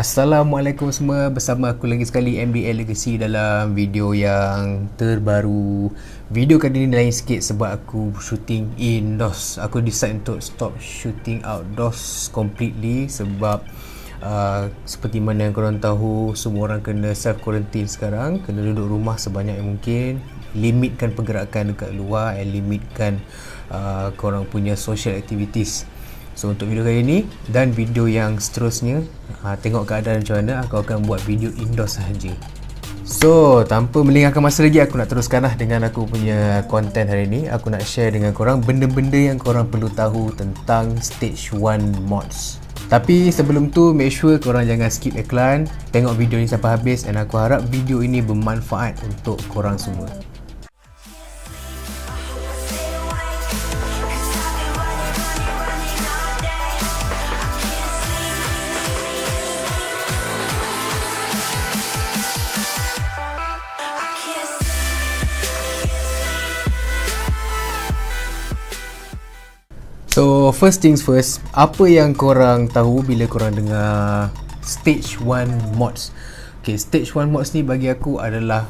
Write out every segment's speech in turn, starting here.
Assalamualaikum semua, bersama aku lagi sekali MDL Legacy dalam video yang terbaru. Video kali ni lain sikit sebab aku shooting indoors. Aku decide untuk stop shooting outdoors completely sebab seperti mana yang korang tahu, semua orang kena self quarantine sekarang, kena duduk rumah sebanyak yang mungkin, limitkan pergerakan dekat luar and limitkan korang punya social activities. So untuk video kali ini dan video yang seterusnya, tengok keadaan macam mana, aku akan buat video indoor sahaja. So tanpa melengahkan masa lagi, aku nak teruskan dengan aku punya konten hari ni. Aku nak share dengan korang benda-benda yang korang perlu tahu tentang Stage 1 mods. Tapi sebelum tu, make sure korang jangan skip iklan, tengok video ni sampai habis, dan aku harap video ini bermanfaat untuk korang semua. So first things first, apa yang korang tahu bila korang dengar Stage 1 mods? Okay, Stage 1 mods ni bagi aku adalah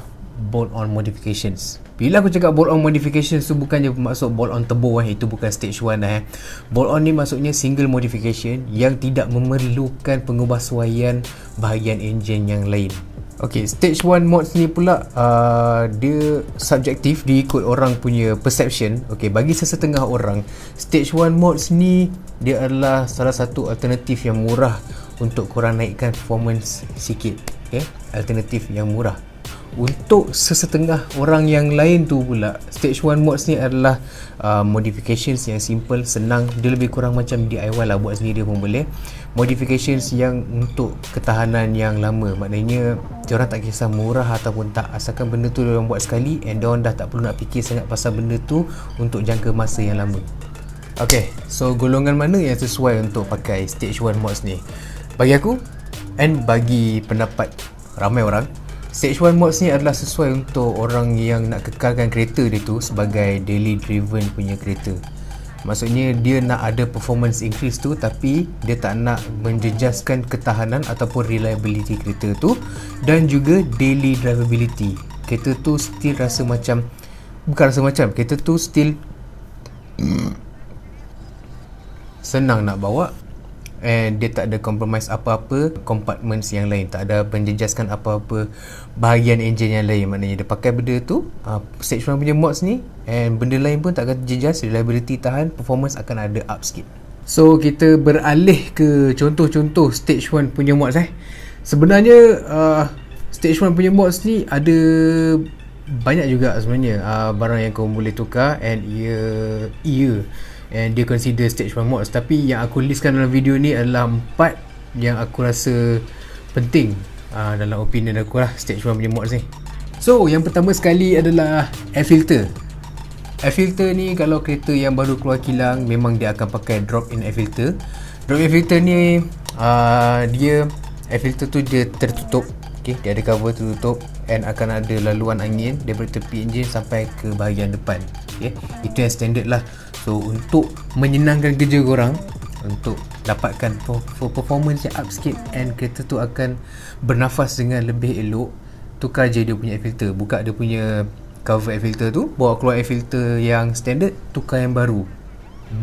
bolt-on modifications. Bila aku cakap bolt-on modifications tu bukannya maksud bolt-on turbo, itu bukan Stage 1 dah. Bolt-on ni maksudnya single modification yang tidak memerlukan pengubahsuaian bahagian enjin yang lain. Okay, Stage 1 mods ni pula dia subjektif, dia ikut orang punya perception. Okay, bagi sesetengah orang, Stage 1 mods ni dia adalah salah satu alternatif yang murah untuk korang naikkan performance sikit. Okay, alternatif yang murah. Untuk sesetengah orang yang lain tu pula, Stage 1 mods ni adalah modifications yang simple, senang. Dia lebih kurang macam DIY lah, buat sendiri pun boleh. Modifications yang untuk ketahanan yang lama. Maknanya diorang tak kisah murah ataupun tak, asalkan benda tu diorang buat sekali and diorang dah tak perlu nak fikir sangat pasal benda tu untuk jangka masa yang lama. Okay, so golongan mana yang sesuai untuk pakai Stage 1 mods ni? Bagi aku and bagi pendapat ramai orang, Stage 1 mods ni adalah sesuai untuk orang yang nak kekalkan kereta dia tu sebagai daily driven punya kereta. Maksudnya dia nak ada performance increase tu, tapi dia tak nak menjejaskan ketahanan ataupun reliability kereta tu, dan juga daily drivability. Kereta tu still rasa macam, bukan rasa macam, kereta tu still senang nak bawa, and dia tak ada compromise apa-apa compartments yang lain, tak ada menjejaskan apa-apa bahagian enjin yang lain. Maknanya dia pakai benda tu, Stage 1 punya mods ni, and benda lain pun tak akan terjejas, reliability tahan, performance akan ada up sikit. So kita beralih ke contoh-contoh Stage 1 punya mods. Sebenarnya Stage 1 punya mods ni ada banyak juga sebenarnya barang yang kau boleh tukar, and and dia consider Stage 1 mods. Tapi yang aku listkan dalam video ni adalah 4 yang aku rasa penting dalam opinion aku lah, Stage 1 punya mods ni. So yang pertama sekali adalah air filter. Air filter ni kalau kereta yang baru keluar kilang, memang dia akan pakai drop in air filter. Drop in air filter ni dia air filter tu dia tertutup. Okay, dia ada cover tertutup, and akan ada laluan angin daripada tepi enjin sampai ke bahagian depan. Okay, itu yang standard lah. So untuk menyenangkan kerja korang, untuk dapatkan performance yang up sikit and kereta tu akan bernafas dengan lebih elok, tukar je dia punya air filter. Buka dia punya cover air filter tu, bawa keluar air filter yang standard, tukar yang baru.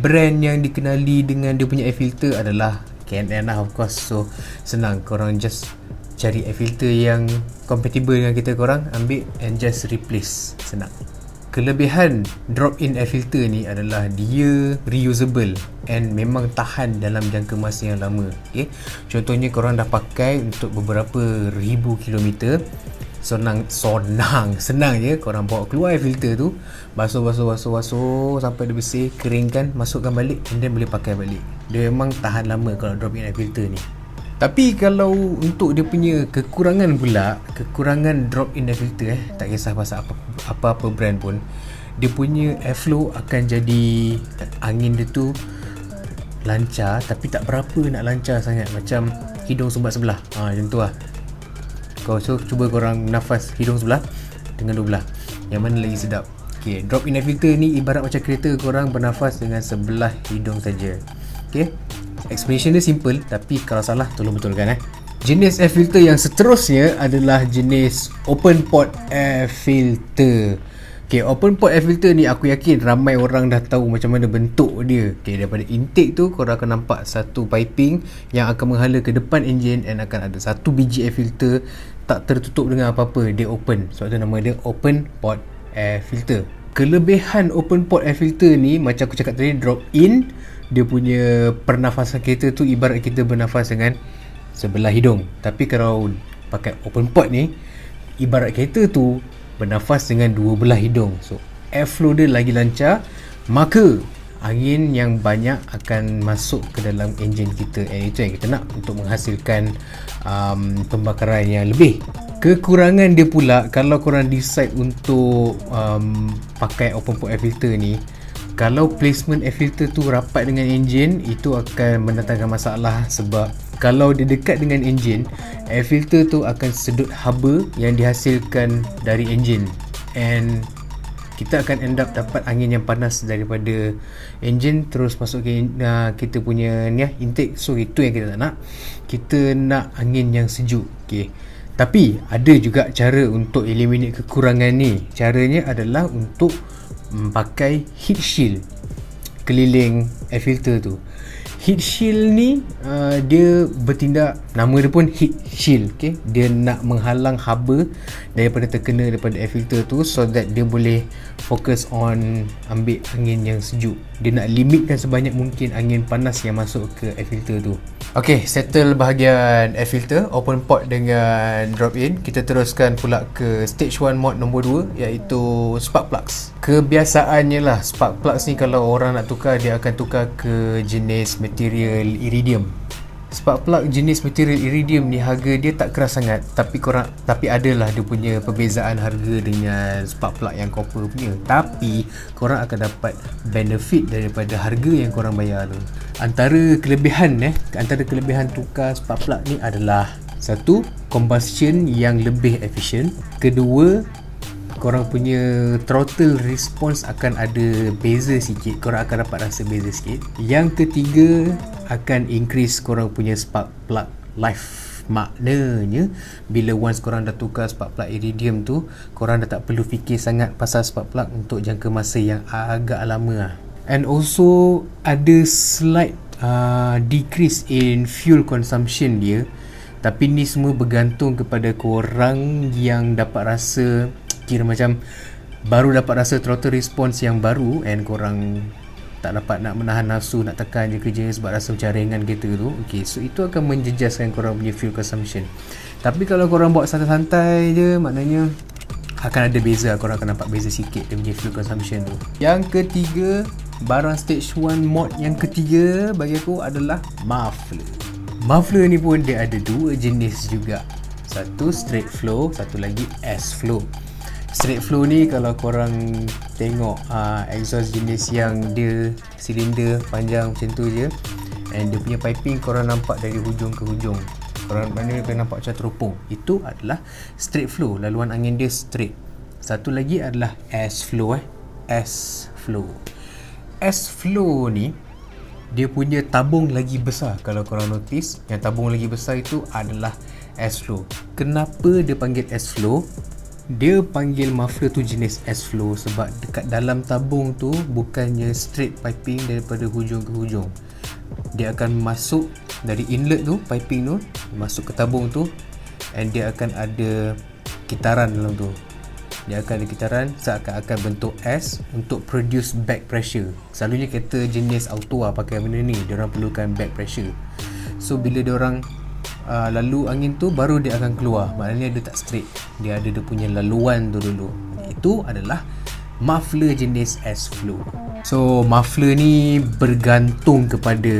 Brand yang dikenali dengan dia punya air filter adalah K&N lah, of course. So senang, korang just cari air filter yang compatible dengan kereta korang, ambil and just replace, senang. Kelebihan drop-in air filter ni adalah dia reusable and memang tahan dalam jangka masa yang lama. Okay? Contohnya korang dah pakai untuk beberapa ribu kilometer, senang je korang bawa keluar air filter tu, basuh sampai dia bersih, keringkan, masukkan balik, and then boleh pakai balik. Dia memang tahan lama kalau drop-in air filter ni. Tapi kalau untuk dia punya kekurangan pula, kekurangan drop-in air filter, tak kisah pasal apa-apa brand pun, dia punya airflow akan jadi, angin dia tu lancar tapi tak berapa nak lancar sangat, macam hidung sumbat sebelah. Macam tu lah. Kau cuba korang nafas hidung sebelah dengan dua belah, yang mana lagi sedap. Okay, drop-in air filter ni ibarat macam kereta korang bernafas dengan sebelah hidung saja. Okay, explanation dia simple, tapi kalau salah tolong betulkan. Jenis air filter yang seterusnya adalah jenis open port air filter. Okay, open port air filter ni aku yakin ramai orang dah tahu macam mana bentuk dia. Okay, daripada intake tu korang akan nampak satu piping yang akan menghala ke depan enjin, and akan ada satu biji air filter tak tertutup dengan apa-apa, dia open. Sebab tu nama dia open port air filter. Kelebihan open port air filter ni, macam aku cakap tadi, drop in, dia punya pernafasan kita tu ibarat kita bernafas dengan sebelah hidung. Tapi kalau pakai open port ni, ibarat kereta tu bernafas dengan dua belah hidung. So airflow dia lagi lancar, maka angin yang banyak akan masuk ke dalam enjin kita, and itu yang kita nak untuk menghasilkan pembakaran yang lebih. Kekurangan dia pula, kalau korang decide untuk pakai open port air filter ni, kalau placement air filter tu rapat dengan enjin, itu akan mendatangkan masalah. Sebab kalau dia dekat dengan enjin, air filter tu akan sedut haba yang dihasilkan dari enjin, and kita akan end up dapat angin yang panas daripada enjin terus masuk ke kita punya ni intake. So itu yang kita tak nak. Kita nak angin yang sejuk. Okay. Tapi ada juga cara untuk eliminate kekurangan ni. Caranya adalah untuk pakai heat shield keliling air filter tu. Heat shield ni dia bertindak, nama dia pun heat shield. Okay? Dia nak menghalang haba daripada terkena daripada air filter tu, so that dia boleh fokus on ambil angin yang sejuk. Dia nak limitkan sebanyak mungkin angin panas yang masuk ke air filter tu. Okay, settle bahagian air filter, open port dengan drop in. Kita teruskan pula ke stage 1 mod nombor 2, iaitu spark plugs. Kebiasaannya lah, spark plugs ni kalau orang nak tukar, dia akan tukar ke jenis material iridium. Spark plug jenis material iridium ni harga dia tak keras sangat, tapi adalah dia punya perbezaan harga dengan spark plug yang copper punya. Tapi korang akan dapat benefit daripada harga yang korang bayar tu. Antara kelebihan tukar spark plug ni adalah, satu, combustion yang lebih efisien. Kedua, korang punya throttle response akan ada beza sikit, korang akan dapat rasa beza sikit. Yang ketiga, akan increase korang punya spark plug life. Maknanya bila once korang dah tukar spark plug iridium tu, korang dah tak perlu fikir sangat pasal spark plug untuk jangka masa yang agak lama lah. And also ada slight decrease in fuel consumption dia. Tapi ni semua bergantung kepada korang yang dapat rasa, kira macam baru dapat rasa throttle response yang baru, and korang tak dapat nak menahan nafsu nak tekan je kerja sebab rasa macam ringan kereta tu. Okay, so itu akan menjejaskan korang punya fuel consumption. Tapi kalau korang bawa santai-santai je, maknanya akan ada beza, korang akan nampak beza sikit dia punya fuel consumption tu. Yang ketiga, barang stage 1 mod yang ketiga bagi aku adalah muffler. Muffler ni pun dia ada dua jenis juga. Satu straight flow, satu lagi S-flow. Straight flow ni kalau korang tengok exhaust jenis yang dia silinder panjang macam tu je, and dia punya piping korang nampak dari hujung ke hujung, korang mana kena nampak macam teropong. Itu adalah straight flow, laluan angin dia straight. Satu lagi adalah S-flow. S-flow ni dia punya tabung lagi besar. Kalau korang notice, yang tabung lagi besar itu adalah S-flow. Kenapa dia panggil S-flow? Dia panggil muffler tu jenis S-flow sebab dekat dalam tabung tu bukannya straight piping daripada hujung ke hujung. Dia akan masuk dari inlet tu, piping tu masuk ke tabung tu, and dia akan ada kitaran dalam tu. Dia akan ada kitaran seakan-akan bentuk S untuk produce back pressure. Selalunya kereta jenis auto pakai benda ni, diorang perlukan back pressure. So bila diorang lalu angin tu, baru dia akan keluar. Maknanya dia tak straight, dia ada dia punya laluan tu dulu. Itu adalah muffler jenis S-flow. So muffler ni bergantung kepada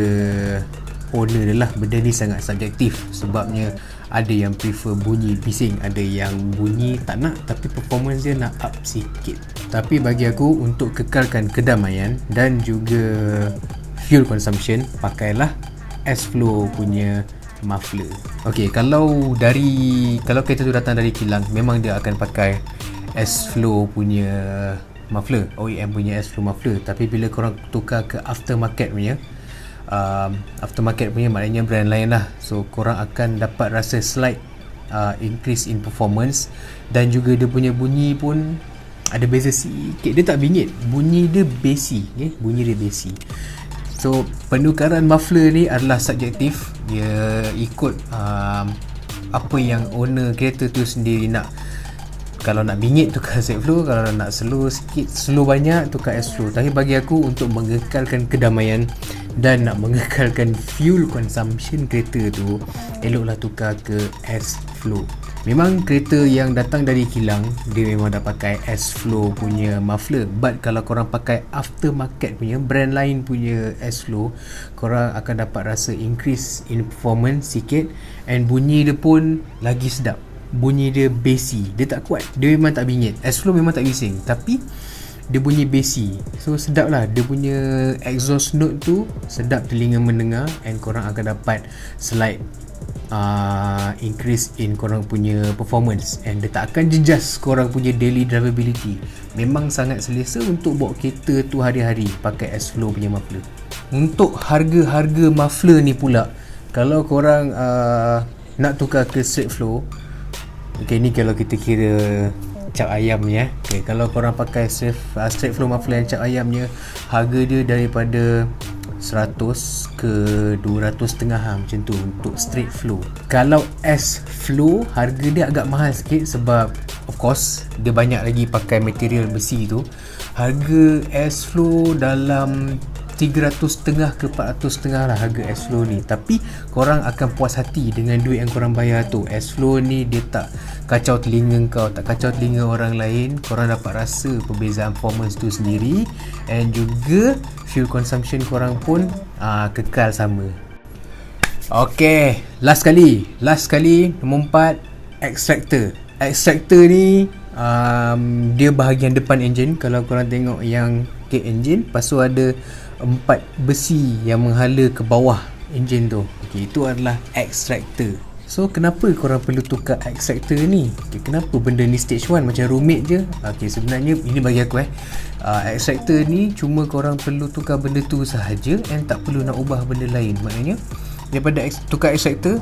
owner dia lah. Benda ni sangat subjektif, sebabnya ada yang prefer bunyi bising, ada yang bunyi tak nak tapi performance dia nak up sikit. Tapi bagi aku, untuk kekalkan kedamaian dan juga fuel consumption, pakailah S-flow punya muffler. Okey, kalau kereta tu datang dari kilang, memang dia akan pakai S-flow punya muffler, OEM punya S-flow muffler. Tapi bila korang tukar ke aftermarket punya, aftermarket punya, maknanya brand lain lah. So korang akan dapat rasa slight increase in performance, dan juga dia punya bunyi pun ada beza sikit. Dia tak bingit, bunyi dia bassy, bunyi dia bassy. So penukaran muffler ni adalah subjektif, dia ikut apa yang owner kereta tu sendiri nak. Kalau nak bingit tukar set flow, kalau nak slow sikit, slow banyak tukar S flow. Tapi bagi aku, untuk mengekalkan kedamaian dan nak mengekalkan fuel consumption kereta tu, eloklah tukar ke S flow. Memang kereta yang datang dari kilang, dia memang dah pakai S flow punya muffler, but kalau korang pakai aftermarket punya, brand lain punya S flow, korang akan dapat rasa increase in performance sikit, and bunyi dia pun lagi sedap. Bunyi dia bassy, dia tak kuat, dia memang tak bingit. S-Flow memang tak bising, tapi dia bunyi bassy, so sedap lah. Dia punya exhaust note tu sedap telinga mendengar, and korang akan dapat slight increase in korang punya performance, and dia tak akan jejas korang punya daily drivability. Memang sangat selesa untuk bawa kereta tu hari-hari pakai S-Flow punya muffler. Untuk harga-harga muffler ni pula, kalau korang nak tukar ke straight flow, okay, ni kalau kita kira cap ayamnya. Okay, kalau korang pakai straight flow muffler yang cap ayamnya, harga dia daripada 100 ke 200 setengah macam tu untuk straight flow. Kalau S flow, harga dia agak mahal sikit sebab of course dia banyak lagi pakai material besi tu. Harga S flow dalam 300 setengah ke 400 setengah lah harga S-Flow ni. Tapi korang akan puas hati dengan duit yang korang bayar tu. S-Flow ni dia tak kacau telinga kau, tak kacau telinga orang lain. Korang dapat rasa perbezaan performance tu sendiri, and juga fuel consumption korang pun kekal sama. Okay, last kali nombor 4, extractor. Extractor ni dia bahagian depan enjin. Kalau korang tengok yang kick engine, lepas tu ada 4 besi yang menghala ke bawah enjin tu. Okay, itu adalah extractor. So kenapa korang perlu tukar extractor ni? Okay, kenapa benda ni stage 1 macam rumit je? Okay, sebenarnya ini bagi aku extractor ni cuma korang perlu tukar benda tu sahaja, and tak perlu nak ubah benda lain. Maknanya daripada tukar extractor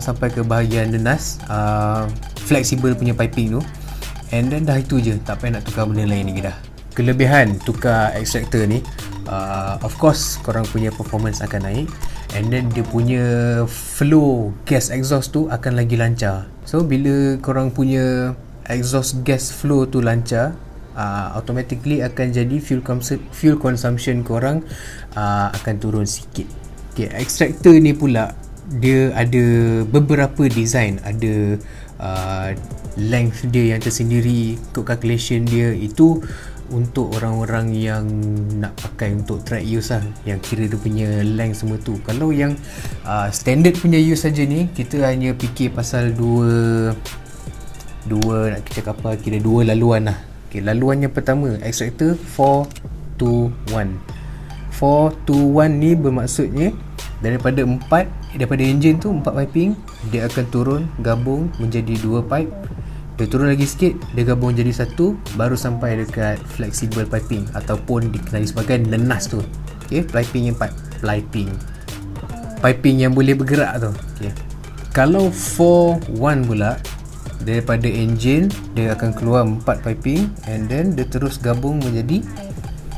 sampai ke bahagian denas, flexible punya piping tu, and then dah itu je, tak payah nak tukar benda lain lagi dah. Kelebihan tukar extractor ni, of course korang punya performance akan naik, and then dia punya flow gas exhaust tu akan lagi lancar. So bila korang punya exhaust gas flow tu lancar, automatically akan jadi fuel consumption korang akan turun sikit. Okay, extractor ni pula dia ada beberapa design, ada length dia yang tersendiri, ikut calculation dia. Itu untuk orang-orang yang nak pakai untuk track use lah, yang kira dia punya length semua tu. Kalau yang standard punya use saja ni, kita hanya fikir pasal dua nak cakap apa, kira dua laluan lah. Okay, laluan yang pertama, extractor 4 to 1. 4 to 1 ni bermaksudnya daripada engine tu 4 piping, dia akan turun gabung menjadi 2 pipe. Dia turun lagi sikit, dia gabung jadi satu, baru sampai dekat flexible piping ataupun dikenali sebagai nenas tu. Okay, piping yang piping yang boleh bergerak tu. Okay. Kalau 4-1 pula, daripada engine dia akan keluar 4 piping, and then dia terus gabung menjadi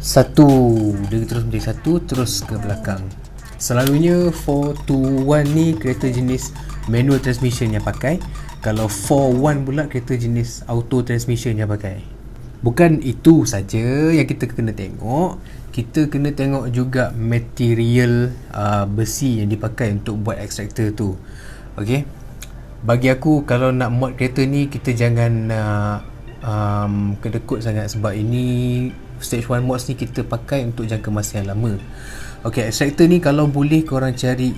satu. Dia terus menjadi satu, terus ke belakang. Selalunya 4-1 ni kereta jenis manual transmission yang pakai. Kalau 4-1 pula kereta jenis auto transmission yang pakai. Bukan itu saja yang kita kena tengok, kita kena tengok juga material besi yang dipakai untuk buat extractor tu. Okay, bagi aku kalau nak mod kereta ni, kita jangan kedekut sangat, sebab ini stage 1 mods ni kita pakai untuk jangka masa yang lama. Okay, extractor ni kalau boleh korang cari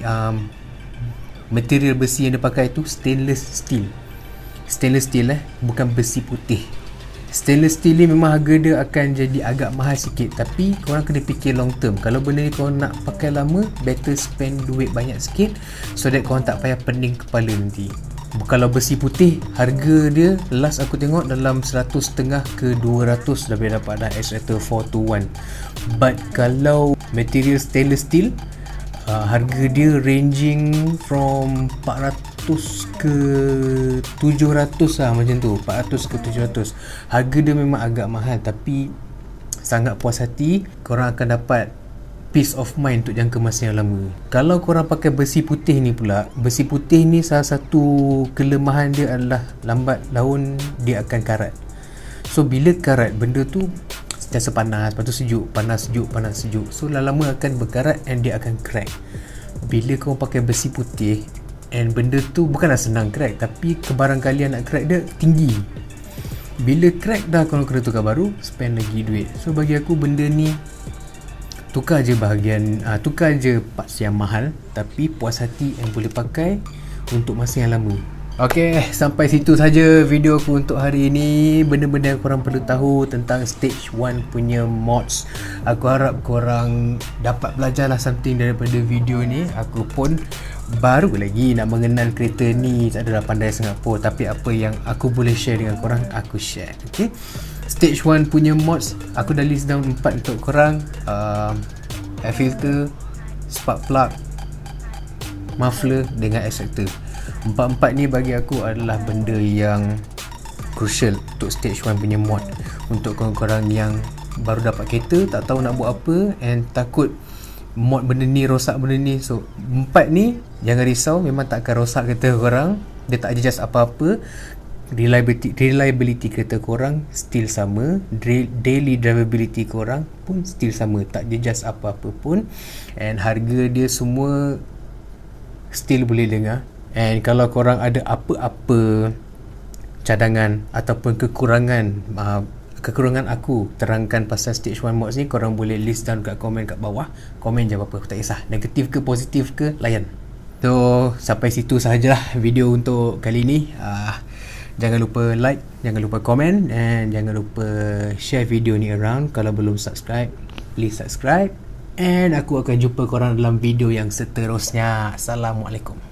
material besi yang dia pakai tu stainless steel, bukan besi putih. Stainless steel ni memang harga dia akan jadi agak mahal sikit, tapi korang kena fikir long term. Kalau benda ni korang nak pakai lama, better spend duit banyak sikit, so that korang tak payah pening kepala nanti. Kalau besi putih, harga dia last aku tengok dalam 100.5 ke 200 dah boleh dapat dah extractor 4 to 1. But kalau material stainless steel, Harga dia ranging from 400 ke 700 lah, macam tu, 400 ke 700. Harga dia memang agak mahal, tapi sangat puas hati. Korang akan dapat peace of mind untuk jangka masa yang lama. Kalau korang pakai besi putih ni pula, besi putih ni salah satu kelemahan dia adalah lambat laun dia akan karat. So bila karat, benda tu sentiasa panas, lepas tu sejuk, panas sejuk, panas sejuk. So lama-lama akan berkarat and dia akan crack. Bila korang pakai besi putih, and benda tu bukanlah senang crack, tapi kebarangkalian nak crack dia tinggi. Bila crack dah, korang kena tukar baru, spend lagi duit. So bagi aku benda ni tukar je bahagian, tukar je parts yang mahal, tapi puas hati and boleh pakai untuk masa yang lama. Ok, sampai situ saja video aku untuk hari ini. Benda-benda yang korang perlu tahu tentang Stage 1 punya mods. Aku harap korang dapat belajarlah something daripada video ni. Aku pun baru lagi nak mengenal kereta ni, tak adalah pandai sangat pun, tapi apa yang aku boleh share dengan korang, aku share. Ok, Stage 1 punya mods aku dah list down 4 untuk korang. Air filter, spark plug, muffler dengan extractor. Empat-empat ni bagi aku adalah benda yang crucial untuk Stage 1 punya mod. Untuk korang-korang yang baru dapat kereta, tak tahu nak buat apa and takut mod benda ni, rosak benda ni. So empat ni jangan risau, memang tak akan rosak kereta korang. Dia tak adjust apa-apa. Reliability kereta korang still sama, daily drivability korang pun still sama, tak adjust apa-apa pun. And harga dia semua still boleh dengar. And kalau korang ada apa-apa cadangan ataupun kekurangan aku terangkan pasal Stage 1 mods ni, korang boleh list down kat komen kat bawah. Komen je apa-apa, aku tak kisah, negatif ke positif ke, layan. So sampai situ sahajalah video untuk kali ni. Jangan lupa like, jangan lupa komen, and jangan lupa share video ni around. Kalau belum subscribe, please subscribe. And aku akan jumpa korang dalam video yang seterusnya. Assalamualaikum.